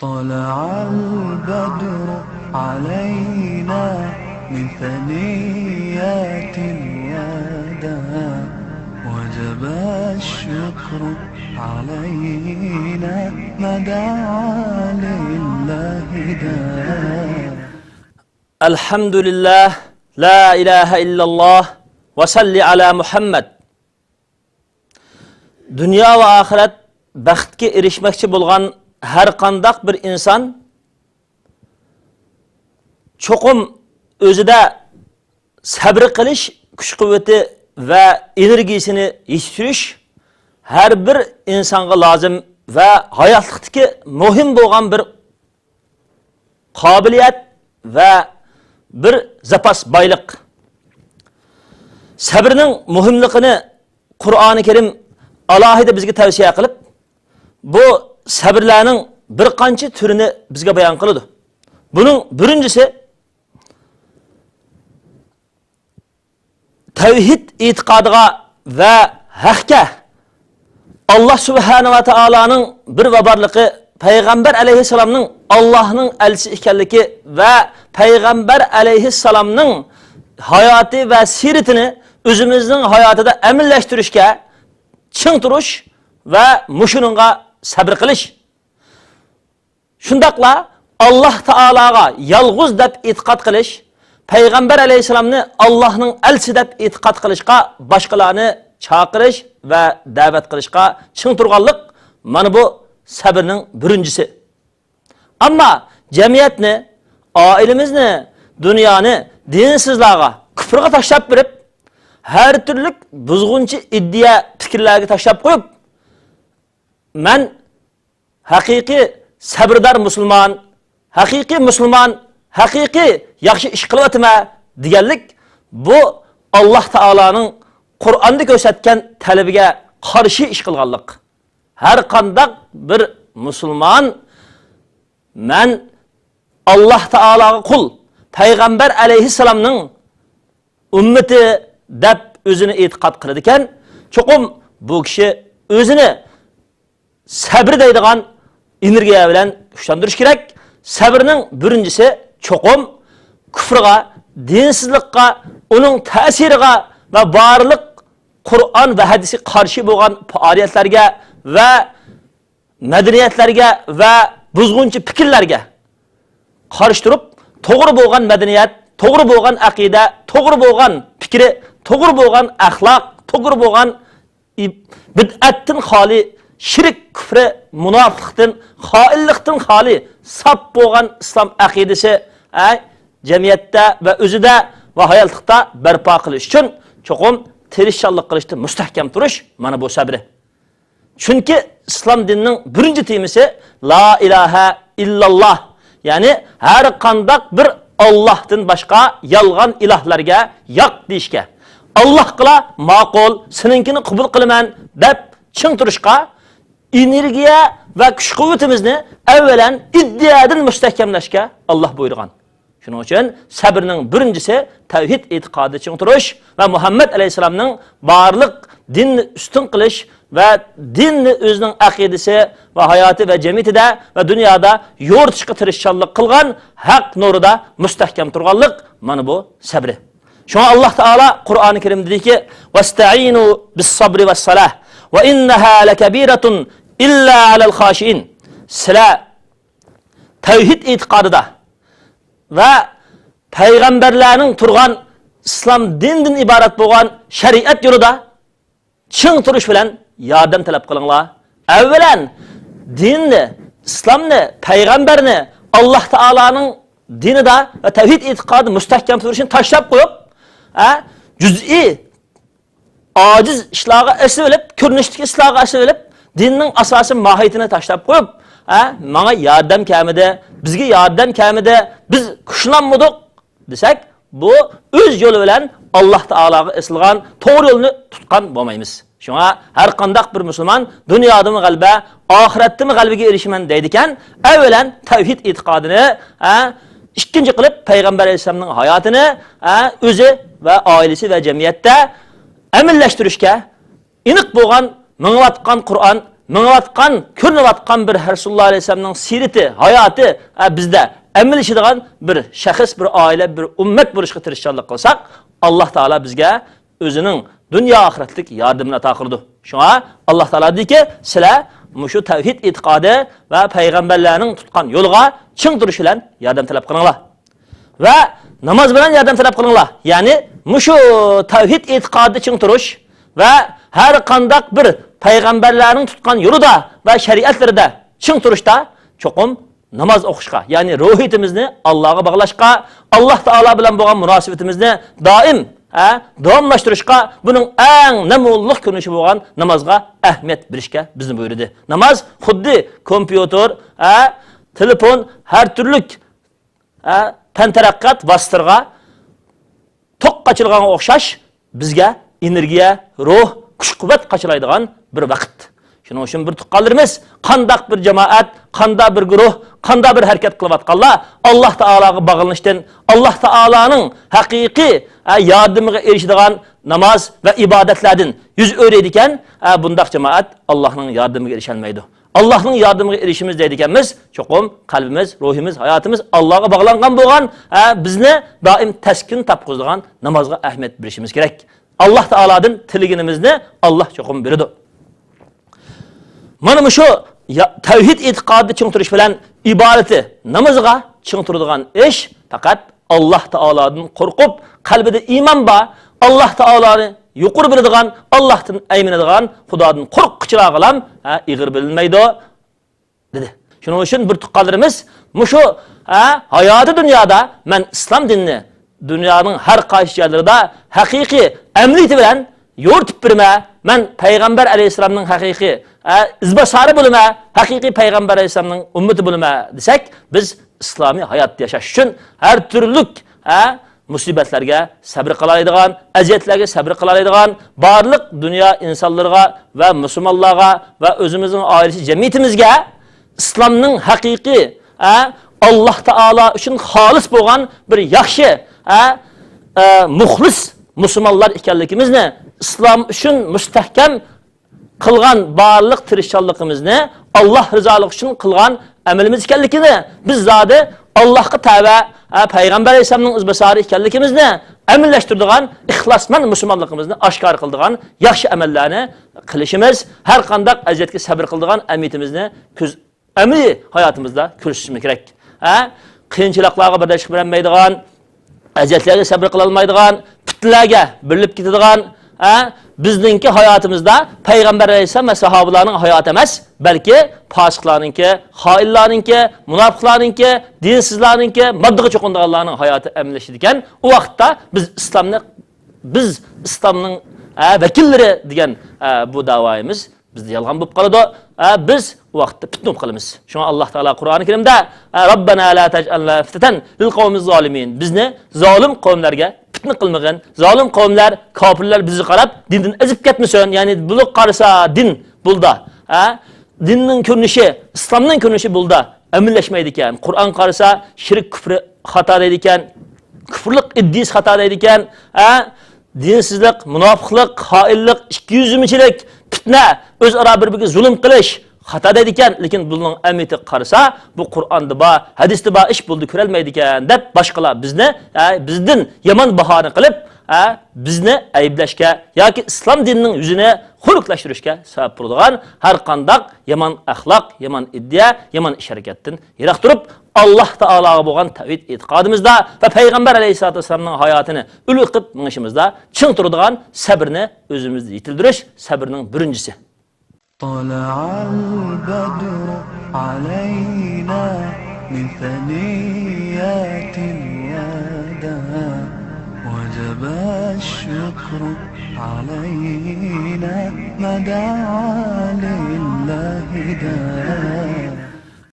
طلع البدر علينا من ثنيات الوداع وجب الشكر علينا ما دعا لله داع. الحمد لله لا إله إلا الله وصل على محمد. Dünya ve ahiret baxtga erishmoqchi bo'lgan har qandaq bir inson cho'qim o'zida sabr qilish kuch-quvvati va energiyasini yetirish har bir insonga lozim va hayotlikdagi muhim bo'lgan bir qobiliyat va bir zapas boylik. Sabrning muhimligini Qur'oni Karim alohida bizga tavsiya qilib, bu sabrlarning bir qancha turini bizga bayon qiladi. Buning birinchisi tavhid e'tiqodiga va haqqa Allah subhanahu va taolaning bir va borligi, payg'ambar alayhisalomning Allohning elchisi ekanligi va payg'ambar alayhisalomning hayoti va siratini o'zimizning hayotida amallashtirishga ching turish va mushuningga sabr qilish. Shundaqla Alloh taolaga yolg'iz deb e'tiqod qilish, payg'ambar alayhisalomni Allohning elchisi deb e'tiqod qilishga, boshqalarni chaqirish va da'vat qilishga ching turganlik mana bu sabrning birinchisi. Ammo jamiyatni, oilamizni, dunyoni dinsizlarga, kufrga tashlab berib, her türlü buzgunchi iddia fikrlarga tashlab qo'yib, men haqiqiy sabrdor musulmon, haqiqiy yaxshi ish qilyapman deganlik bu Alloh taolaning Qur'onda ko'rsatgan talabiga qarshi ish qilganlik. Har qanday bir musulmon men Alloh taolaga qul, payg'ambar alayhisalomning ummati deb o'zini e'tiqod qiladi ekan, cho'qim bu kishi o'zini sabr deydigan energiya bilan kuchlantirish kerak. Sabrning birinchisi cho'qim kufrga, dinsizlikqa, uning ta'siriga va barliq Qur'on va hadisga qarshi bo'lgan faoliyatlarga va madaniyatlarga va buzg'unchi fikrlarga qarshi turib, to'g'ri bo'lgan madaniyat, to'g'ri bo'lgan aqida, to'g'ri bo'lgan fikri, to'g'ri bo'lgan axloq, to'g'ri bo'lgan bid'atdan xoli, shirk, kufri, munofiqlikdan, xoinlikdan xoli saf bo'lgan islom aqidasi jamiyatda va o'zida va hayotlikda barpo qilish uchun cho'qim tirishchanlik qilishda mustahkam turish mana bu sabri. Chunki islom dinining birinchi temasi la ilaha illalloh, ya'ni har qanday bir Allohdan boshqa yolg'on ilohlarga yo'q deyishga, Alloh qila ma'qul, seninkini qabul qilaman deb ching turishga, energiya va kuch-quvvatimizni avvalan iddiadan mustahkamlashga Alloh buyurgan. Shuning uchun sabrning birinchisi tavhid e'tiqodi ching turish va Muhammad alayhisalomning barliq dinni ustun qilish va dinni o'zining aqidasi va hayoti va jamiyatida va dunyoda yo'ritishga tirishchanlik qilgan haq nurida mustahkam turganlik mana bu sabri. Shuna Alloh taolo Qur'oni Karimda deyki: "Vasta'inu bis-sabri was-salah va innaha lakabiratun illa 'alal khashiin." Sizlar tavhid e'tiqodida va payg'ambarlarning turgan islom dinidan iborat bo'lgan shariat yo'lida ching turish bilan yordam talab qilinglar. Avvalan dinni, islomni, payg'ambarni, Alloh taolaning dinida va tavhid e'tiqodi mustahkam turishini tashlab qo'yib, juz'iy ojiz ishlarga asvilib, ko'rinishdagi ishlarga asvilib, dinning asosi mohiyatini tashlab qo'yib, menga yordam kamida, bizga yordam kamida, biz kuchlanmadik desak, bu o'z yo'li bilan Alloh taolaga esilgan to'g'ri yo'lni tutgan bo'lmaymiz. Shunga har qanday bir musulmon dunyodami g'alaba, oxiratdami g'alabaga erishaman deydi ekan, avvalan tavhid e'tiqodini ikkinchi qilib payg'ambar alayhisolamning hayotini o'zi va oilasi va jamiyatda amallashtirishga, aniq bo'lgan minglatgan Qur'on mingayotgan, ko'rinayotgan bir Rasululloh alayhi vasallamning sirati, hayoti bizda amal ishlaydigan bir shaxs, bir oila, bir ummat bo'lishga tirishchilik qilsak, Alloh taolo bizga o'zining dunyo oxiratlik yordamini ato qildi. Shunga Alloh taolo deyki, sizlar mushu tavhid e'tiqodi va payg'ambarlarning tutgan yo'lga ching turish bilan yordam talab qilinglar. Va namoz bilan yordam talab qilinglar. Ya'ni mushu tavhid e'tiqodi ching turish va har qanday bir payg'ambarlarning tutgan yo'lida va shariatlarida ching turishda cho'qim namoz o'qishga, ya'ni ruhiyatimizni Allohga bog'lashga, Alloh taolo bilan bo'lgan munosabatimizni doim davomlashtirishga, buning eng namolliq ko'rinishi bo'lgan namozga ahamiyat berishga bizni buyurdi. Namoz xuddi kompyuter, telefon, har turli tantaraqqat vositalariga to'q qachilganga o'xshash bizga energiya, ruh, kuch-quvvat qachilaydigan bir vaqt. Shuning uchun bir tuqqanlarimiz qandaq bir jamoat, qandaq bir guruh, qandaq bir harakat qilayotganlar Alloh taologa bog'lanishdan, Alloh taoloning haqiqiy yordamiga erishadigan namoz va ibodatlardan yuz o'raydi ekan, bundaq jamoat Allohning yordamiga erisha olmaydi. Allohning yordamiga erishimiz deydi ekanmiz, cho'qim qalbimiz, ruhimiz, hayotimiz Allohga bog'langan bo'lgan, bizni doim taskin topqizadigan namozga ahamiyat berishimiz kerak. Alloh taolodan tiligimizni Alloh cho'qim beradi. Mana shu tavhid e'tiqodini ching turish bilan ibodati, namozga ching turadigan ish faqat Alloh taolodan qo'rqib, qalbida iymon bor, Alloh taoloni yuqori biladigan, Allohdan ayminadigan, Xudodan qo'rqqichiroqlam ig'ir bilinmaydi dedi. Shuning uchun bir tuqqanlarimiz mushu hayoti dunyoda men islom dinini dunyoning har qaysi joylarida haqiqiy amriyati bilan yo'rtib birma, men payg'ambar alayhisolamning haqiqiy izbosari bo'lma, haqiqiy payg'ambar alayhisolamning ummati bo'lma desak, biz islomiy hayotda yashash uchun har turli musibatlarga sabr qilaydigan, aziyatlarga sabr qilaydigan, barliq dunyo insonlarga va musulmonlarga va o'zimizning oilasi jamiyatimizga islomning haqiqiy Alloh taolo uchun xolis bo'lgan bir yaxshi muxlis musulmonlar ekanligimizni, islom uchun mustahkam qilgan barliq tirishchiligimizni, Alloh rizoligi uchun qilgan amalimiz ekanligini, biz zodi Allohga tava, payg'ambar alayhisolamning izbosari ekanligimizni amallashtiradigan, ixlosmand musulmonligimizni oshkor qiladigan yaxshi amallarni qilishimiz, har qanday aziyatga sabr qiladigan amiyatimizni amaliy hayotimizda ko'rsatishimiz kerak. Qiyinchiliklarga bardashlik bermaydigan, aziyatlarga sabr qila olmaydigan, fitnalarga birilib ketadigan, bizningki hayotimizda payg'ambar alayhisolam va sahobalarning hayoti emas, balki fosiqlarningki, xoinlarningki, munofiqlarningki, dinsizlarningki, moddaga cho'qinganlarning hayoti amlashidi ekan, u vaqtda biz islomning vakillari degan bu da'voyimiz bizda yolg'on bo'lib qoladi. Biz u vaqtda fitna bo'lib qolamiz. Shunga Alloh taolo Qur'oni Karimda Robbana la taj'alna fitatan lil qawmiz zolimin, bizni zolim qavmlarga fitna qilmagin, zolim qavmlar, kofirlar bizni qarab dindan azib ketmasin, ya'ni bu qarasa din bulda, dinning ko'rinishi, islomning ko'rinishi bulda amallashmaydi ekan. Qur'on qarasa shirk, kufri xato deydi ekan, kufrlik iddis xato deydi ekan, dinsizlik, munofiqlik, xoinlik, ikkiyuzlimichilik, fitna, o'zaro bir-biriga zulm qilish xato deydi ekan, lekin buning amiti qarasa, bu Qur'onda bor, hadisda bor ish bo'ldi ko'rolmaydi ekan deb boshqalar bizdan yomon bahona qilib, bizni ayblashga yoki islom dinining yuzini xuluqlashtirishga sabab bo'ladigan har qanday yomon axloq, yomon iddia, yomon ish harakatdan yiroq turib, Alloh taologa bo'lgan tavhid e'tiqodimizda va payg'ambar alayhisolatu vasallamning hayotini ulug' qilib minishimizda ching turadigan sabrni o'zimizda yetildirish sabrning birinchisi. طلع البدر علينا من ثنيات الوداع وجب الشكر علينا ما دعا لله داع